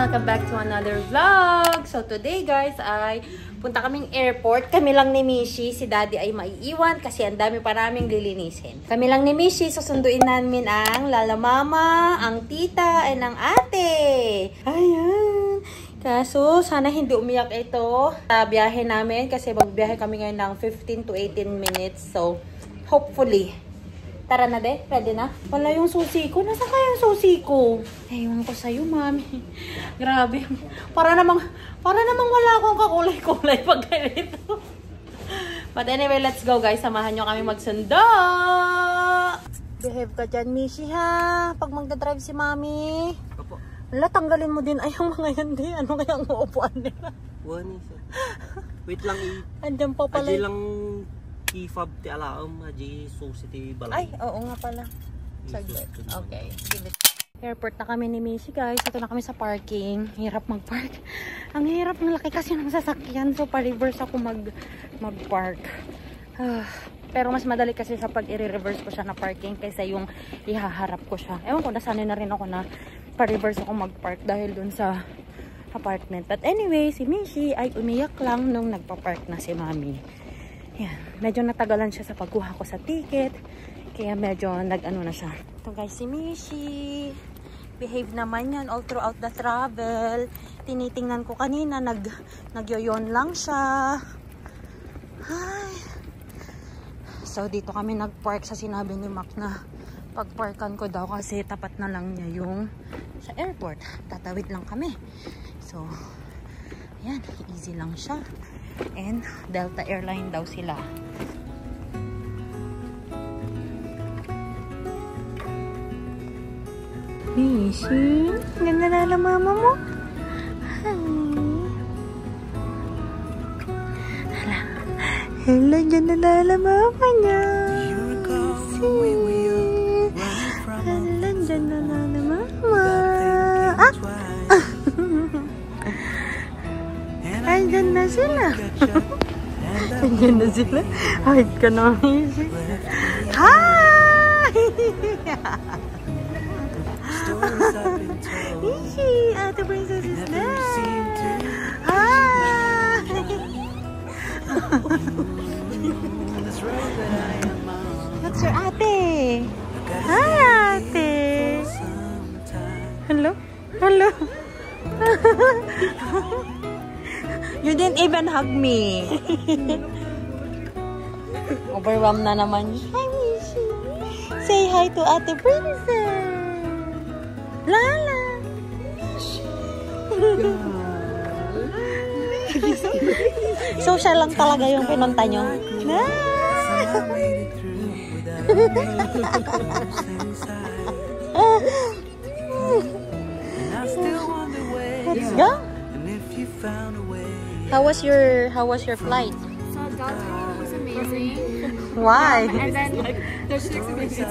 Welcome back to another vlog. So today guys ay punta kaming airport. Kami lang ni Mishi. Si Daddy ay maiiwan kasi ang dami pa naming lilinisin. Kami lang ni Mishi. Susunduin namin ang Lala Mama, ang tita, and ang ate. Ayan. Kaso sana hindi umiyak ito sa biyahe namin kasi magbiyahe kami ngayon ng 15 to 18 minutes. So hopefully. Tara na de, ready na? Wala yung susi ko. Nasaan kaya yung susi ko? Ewan ko sa'yo, mami. Grabe. Para namang wala akong kakulay-kulay pag ganito. But anyway, let's go guys. Samahan nyo kami magsundo. Behave ka dyan, Mishi ha. Pag magdadrive si mami. Opo. Wala, tanggalin mo din ay yung mga yan di. Ano kaya ang uupuan nila? Wait lang Andyan pa pala. Aji lang ifab ti alaam, aji susi ti balay. Ay, oo nga pala. Saglit. Okay. Give it. Airport na kami ni Mishi guys. Ito na kami sa parking. Hirap mag-park. Ang hirap ng laki kasi ng sasakyan. So pa-reverse ako mag-park. Pero mas madali kasi sa pag i-reverse ko siya na parking kaysa yung ihaharap ko siya. Ewan ko, nasanay na rin ako na pa-reverse ako mag-park dahil dun sa apartment. But anyway, si Mishi ay umiyak lang nung nagpa-park na si Mami. Yan. Medyo natagalan siya sa pagkuha ko sa ticket. Kaya medyo nag-ano na siya. Ito guys, si Mishi. Behave naman yan all throughout the travel. Tinitingnan ko kanina. Nagyoyon lang siya. Ay. So, dito kami nag-park sa sinabi ni Mac na pag-parkan ko daw kasi tapat na lang niya yung sa airport. Tatawid lang kami. So, yan. Easy lang siya. And Delta Airline daw sila. Mishi, ganda na lang mama mo. Hi. Hello, ganda na lang mama niya. Hello, ganda na lang mama. Andyan na sila. Andyan na sila. Hide ka na, Mishi. Hi! Mishi, Ate Princess is there. Hi! That's your ate. Hi, ate. Hello? Hello? You didn't even hug me. Overwhelmed na naman. Hi, Mishi. Say hi to Ate Princess. Lala. Social lang talaga yung pinunta nyo. Let's go. How was your flight? So Downtown was amazing. Why? And then like 36 minutes,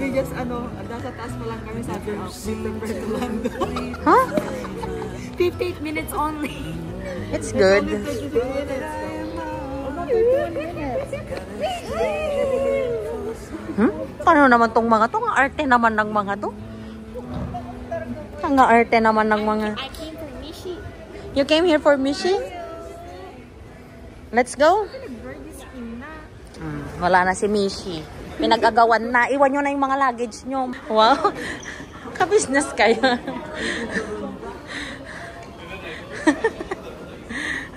we just nasa taas pa lang kami sabi we prefer to land. Huh? 58 minutes only. It's good. Only 58 minutes. Paano naman tong mga to? Ang arte naman ng mga to. Ang arte naman ng mga. I came for Mishi. You came here for Mishi? Let's go. Wala na si Mishi. Pinag-agawan na. Iwan nyo na yung mga luggage nyo. Wow. Ka-business kayo.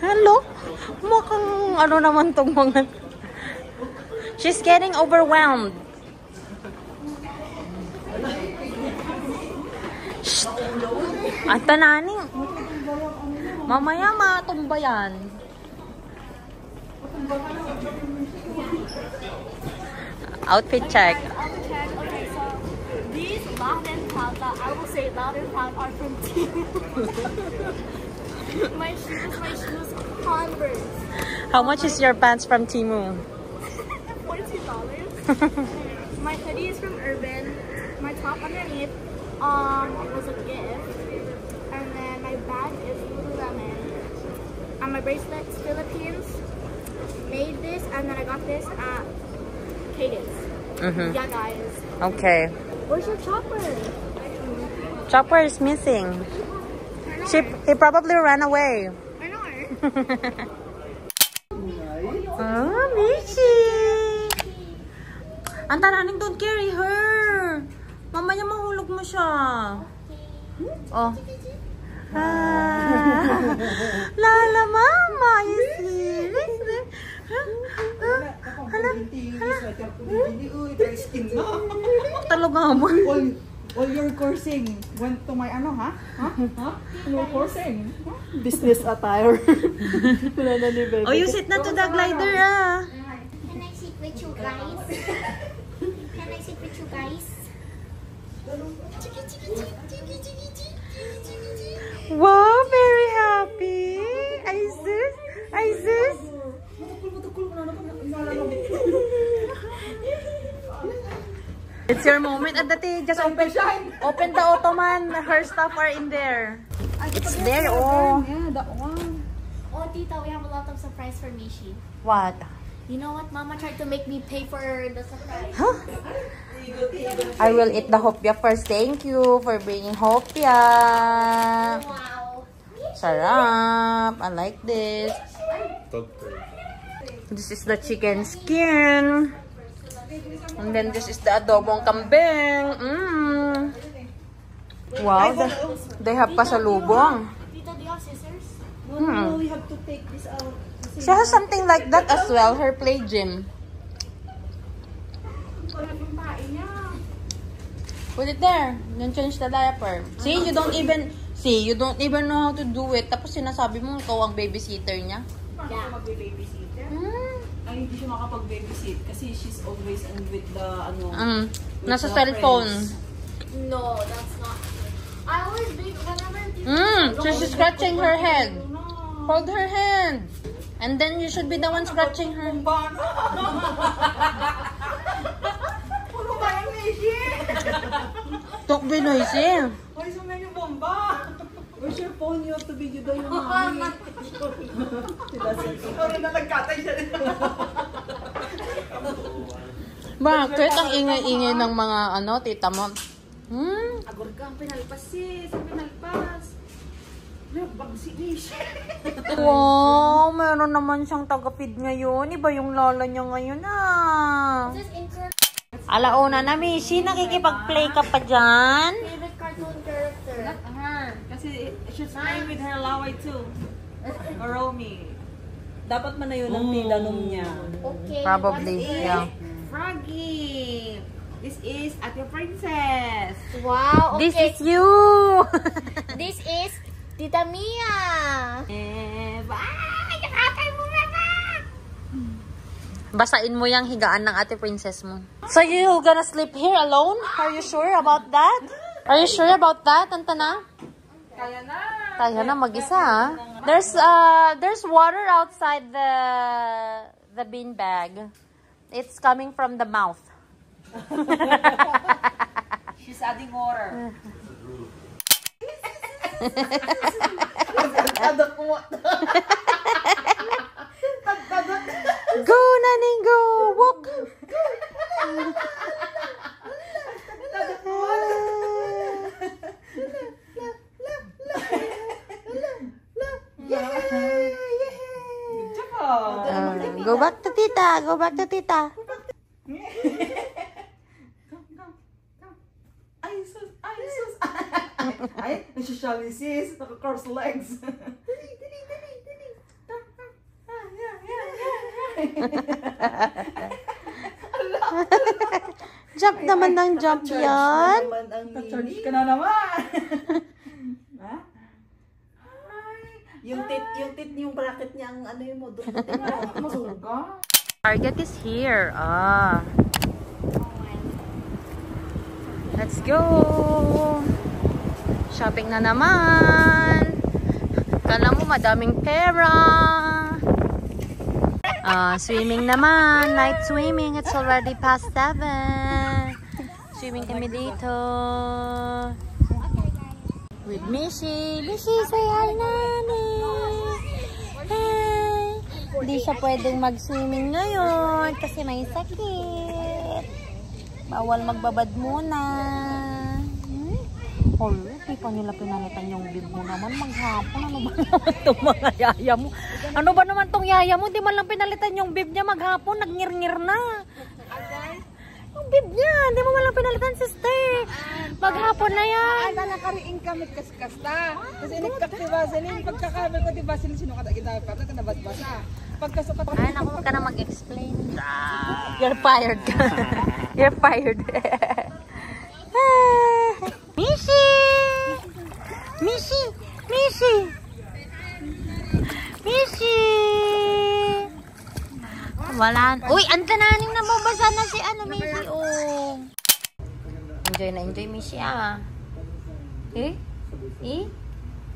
Hello? Mukhang ano naman tong mga. She's getting overwhelmed. Shh. At tanani. Mamaya matumba yan. Outfit check. Okay, so these Loud and Proud, I will say Loud and Proud are from Temu. my shoes, Converse. How much is your pants from Temu? $42. My hoodie is from Urban. My top underneath was a gift. And then my bag is Lululemon. And my bracelet's Philippines. Made this and then I got this at Cadence. Yeah, guys. Okay. Where's your chopper? Chopper is missing. He probably ran away. I know her. Oh, Michi! Antaraning, don't carry her. Mamaya mahulog mo siya. Oh. Lala, mama, you see? Talaga mo. All your coursing went to my ano, ha? Your coursing? Business attire. Wala na ni Bebe. Oh, you sit na to the glider, ah. Can I sit with you guys? Can I sit with you guys? Wow, very happy. Isis? Isis? It's your moment. Adati, just open the ottoman. Her stuff are in there. It's there, oh. Yeah, that one. Oh, Tita, we have a lot of surprise for Mishi. What? You know what? Mama tried to make me pay for the surprise. Huh? I will eat the hopia first. Thank you for bringing hopia. Wow. Sarap. I like this. This is the chicken skin. And then this is the adobong kambing. Wow, they have pasalubong. Tita, do you have scissors? No, we have to take this out. She has something like that as well, her play gym. Put it there. Then change the diaper. See, you don't even know how to do it. Tapos sinasabi mo ikaw ang babysitter niya. Yeah. Mag-babysitter? Ay, hindi siya makapag-babysit kasi she's always with the, ano, Nasa the cellphone. friends. No, that's not true. I always bake whenever She's scratching her head. Hold her hand. And then you should be the one scratching her. Don't be noisy. Why so many bomba? Where's your phone? You have to video daw yung mami. Sorry na nagkatay siya rin. Bakit ang ingay-ingay ng mga tita mo? Agor ka ang pinalpas sis. Ang pinalpas. Labang si Nish. Wow, meron naman siyang taga-feed ngayon. Iba yung lola niya ngayon, ah. Alauna na, Mishi. Nakikipag-play ka pa dyan? favorite cartoon character. Not her. Kasi she's playing with her laway too. Or Romy. Dapat man na yun ang tinanong niya. Okay. Probably, what is- yeah. Froggy! This is Ate Princess. Wow, okay. This is you! This is Tita Mia. Bye! Nakatay mo na na! Basain mo yung higaan ng Ate Princess mo. So you gonna sleep here alone? Are you sure about that? Are you sure about that, Antana? Kaya na! Kaya na mag-isa, ha? There's water outside the bean bag. It's coming from the mouth. She's adding water. Go, Naning, go! Walk! Go back to tita. Go back to tita. Ay, sus! Ay, sus! Ay, nasyashali sis. Naka-cross legs. Dali, dali, dali, dali. Jump naman ng jump yan. Charge ka na naman. Ha? Yung tit, yung bracket niya, ang ano yung mo, masuga. Target is here. Ah. Let's go. Shopping na naman. Kala mo madaming pera. Swimming naman. Night swimming. It's already past 7. Swimming kami dito. With Mishi. Mishi, say hi, Nani. Hi. Hindi siya pwedeng mag-swimming ngayon kasi may sakit. Bawal magbabad muna. Di pa nila pinalitan yung bib mo naman. Maghapon. Ano ba naman itong mga yaya mo? Ano ba naman itong yaya mo? Di man lang pinalitan yung bib niya maghapon. Nagngir-ngir na. Yung bib niya. Di mo man lang pinalitan, sister. Maghapon na yan. Ada nakariing kami kaskasta. Kasi iniktak diba sinin. Pagkakabi ko diba sinin sinukata kita. Pata ka nabasbasa. Pagkasukat ko. Ay, naku, huwag ka na mag-explain. You're fired ka. You're fired. Mishi! Mishi! Mishi! Mishi! Wala. Uy, antananing na mabasa na si Mishi. Oh. Enjoy na enjoy, Mishi, ah. Eh? Eh?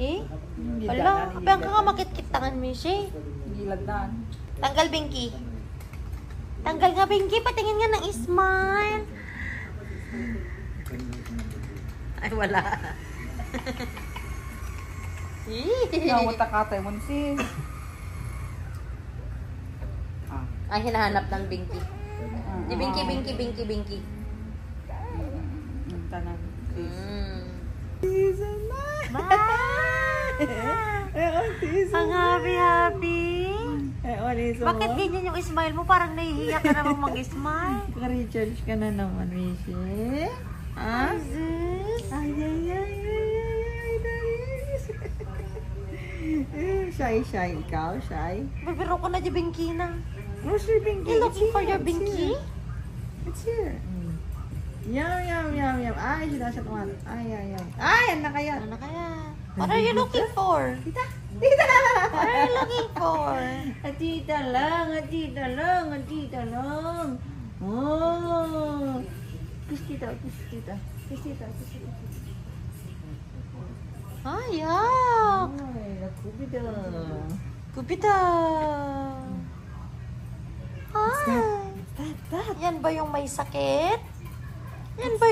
Eh? Wala. Kapag ka makit-kitangan, Mishi. Gilagdan. Tanggal, Binky. Tanggal nga, Binky. Patingin nga ng smile. Ay, wala. Nawata katay mo si. Ay, hinahanap ng Binky. Di Binky, Binky, Binky, Binky. Tanan. Ang happy-happy. Bakit ganyan yung smile mo? Parang nahihiya ka naman mag-smile. Ka-recharge ka na naman, Mishi. Ah? Ay, shy. Ikaw, shy. Bibiro ko na di Binky na. Where's your Binky? You looking for your Binky? It's here. Yum. Ay, sinasat mo. Ay. Ay, ano kaya? Ano kaya? What are you looking for? Tita. What are you looking for? Tita lang. Oh. Kiss tita. Ayak! Ay, nakubida. Gupita! Yan ba yung may sakit? Yan ba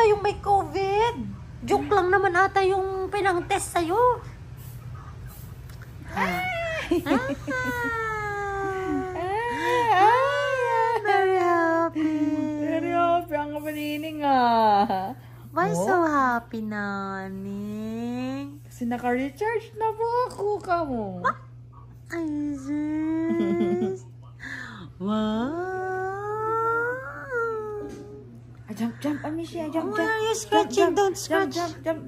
yung may COVID? Joke lang naman ata yung pinang-test sa'yo. Very happy. Very happy ang kapanining ah. Why so happy, Naning? Kasi naka-recharge na po ako ka mo. Ay, sis. Wow. Jump, Amicia, jump. Why are you scratching? Don't scratch. Jump.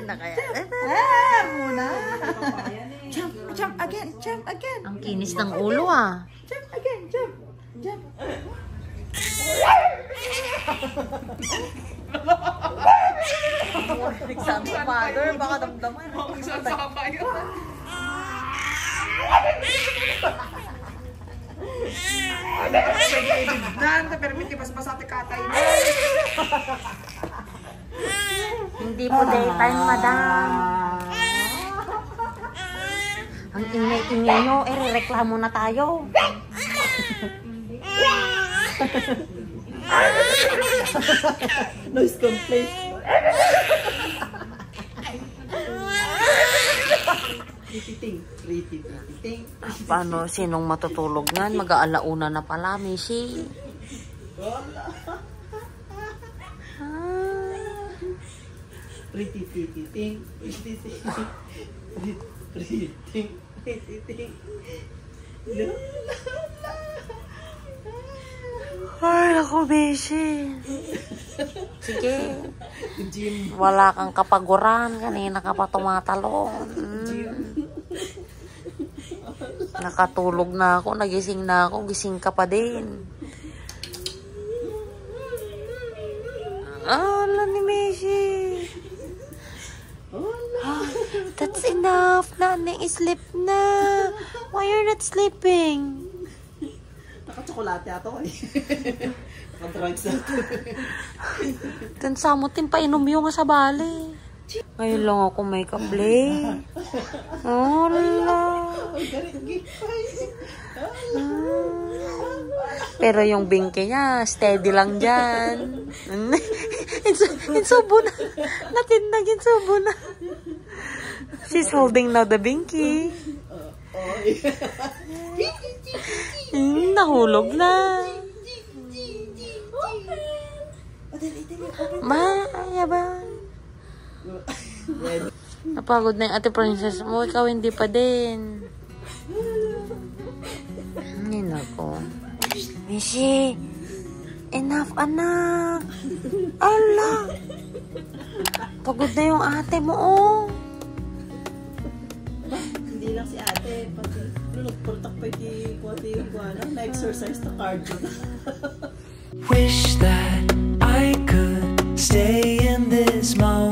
Na kaya? Muna. Jump again. Ang kinis ng ulo, ah. Jump again. Santa Mother, baka damdaman. Hindi po daytime, madam. Ang ingay-ingay nyo, reklamo na tayo. Noise complaint. Rititing. Paano? Sinong matutulog ngan? Mag-aalauna na pala, Mishi. Rititing. Ay, ako, Mishi. Sige. Wala kang kapaguran. Kanina ka pa tumatalon. Nakatulog na ako. Nagising na ako. Gising ka pa din. Ala ni Mishi. That's enough. Naning, sleep na. Why you're not sleeping? Naka-tsokolate ato eh. Naka-drugs ato. Tan samutin pa inom yung sa bali. Ngayon lang ako may ka-play. Oh, la. Pero yung Binky niya, steady lang dyan. Insubo na. Natindag, insubo na. She's holding now the Binky. Nahulog na. Bye, bye. Napagod na yung ate princess mo. Ikaw hindi pa din. Hindi ako. Mishi, enough anak. Allah. Pagod na yung ate mo, oh. Hindi lang si ate, pati nagpurtak pa yung na-exercise na cardio. Wish that I could stay in this moment.